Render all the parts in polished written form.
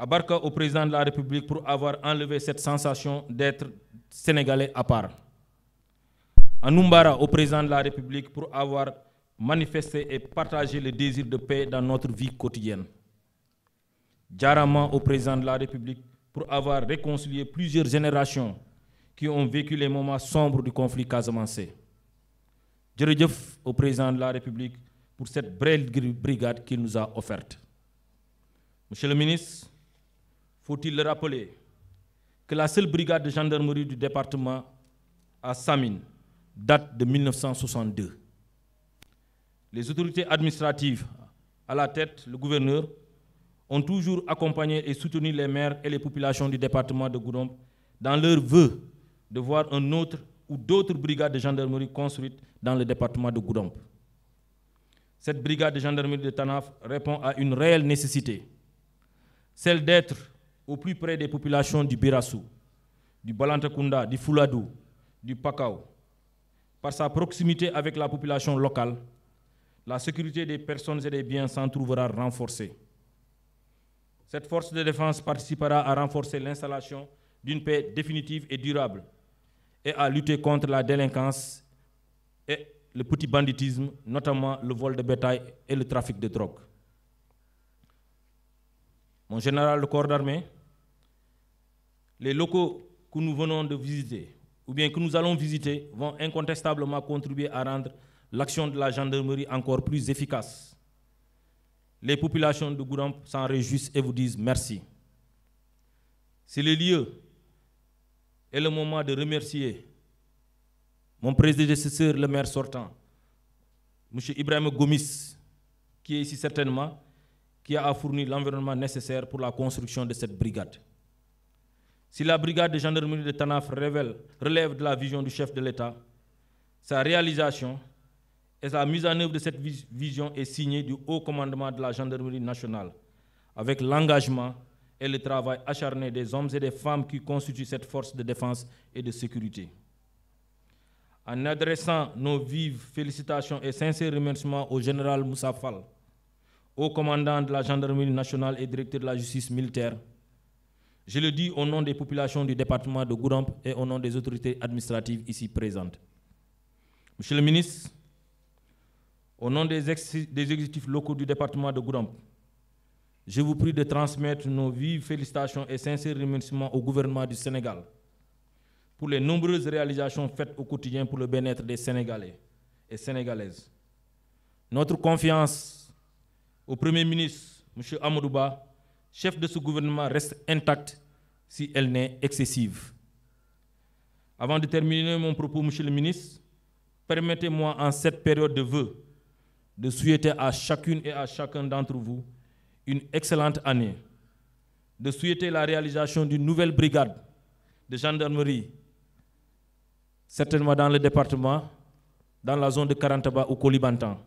à Barka au président de la République pour avoir enlevé cette sensation d'être sénégalais à part. À Numbara au président de la République pour avoir manifesté et partagé le désir de paix dans notre vie quotidienne. Djarama au président de la République pour avoir réconcilié plusieurs générations qui ont vécu les moments sombres du conflit casamançais. Djeredjeuf au président de la République pour cette belle brigade qu'il nous a offerte. Monsieur le ministre, faut-il le rappeler que la seule brigade de gendarmerie du département à Samine date de 1962. Les autorités administratives, à la tête, le gouverneur, ont toujours accompagné et soutenu les maires et les populations du département de Goudomp dans leur vœu de voir un autre ou d'autres brigades de gendarmerie construites dans le département de Goudomp. Cette brigade de gendarmerie de Tanaf répond à une réelle nécessité, celle d'être au plus près des populations du Birassou, du Balantakunda, du Fouladou, du Pakao. Par sa proximité avec la population locale, la sécurité des personnes et des biens s'en trouvera renforcée. Cette force de défense participera à renforcer l'installation d'une paix définitive et durable et à lutter contre la délinquance et le petit banditisme, notamment le vol de bétail et le trafic de drogue. Mon général de corps d'armée, les locaux que nous venons de visiter, ou bien que nous allons visiter, vont incontestablement contribuer à rendre l'action de la gendarmerie encore plus efficace. Les populations de Goudomp s'en réjouissent et vous disent merci. C'est le lieu et le moment de remercier mon prédécesseur, le maire sortant, M. Ibrahim Gomis, qui est ici certainement, qui a fourni l'environnement nécessaire pour la construction de cette brigade. Si la brigade de gendarmerie de Tanaf relève de la vision du chef de l'État, sa réalisation et la mise en œuvre de cette vision est signée du haut commandement de la gendarmerie nationale, avec l'engagement et le travail acharné des hommes et des femmes qui constituent cette force de défense et de sécurité. En adressant nos vives félicitations et sincères remerciements au général Moussa Fall, haut commandant de la gendarmerie nationale et directeur de la justice militaire, je le dis au nom des populations du département de Goudomp et au nom des autorités administratives ici présentes. Monsieur le ministre, au nom des exécutifs locaux du département de Goudomp, je vous prie de transmettre nos vives félicitations et sincères remerciements au gouvernement du Sénégal pour les nombreuses réalisations faites au quotidien pour le bien-être des Sénégalais et Sénégalaises. Notre confiance au Premier ministre, M. Amadou Ba, chef de ce gouvernement, reste intacte si elle n'est excessive. Avant de terminer mon propos, M. le ministre, permettez-moi en cette période de vœux de souhaiter à chacune et à chacun d'entre vous une excellente année, de souhaiter la réalisation d'une nouvelle brigade de gendarmerie, certainement dans le département, dans la zone de Karantaba ou Kolibantan.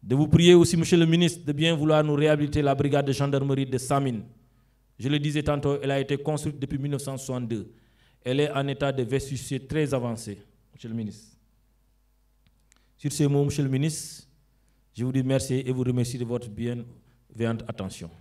De vous prier aussi, Monsieur le ministre, de bien vouloir nous réhabiliter la brigade de gendarmerie de Samine. Je le disais tantôt, elle a été construite depuis 1962. Elle est en état de vétusté très avancé, Monsieur le ministre. Sur ces mots, Monsieur le ministre, je vous dis merci et vous remercie de votre bienveillante attention.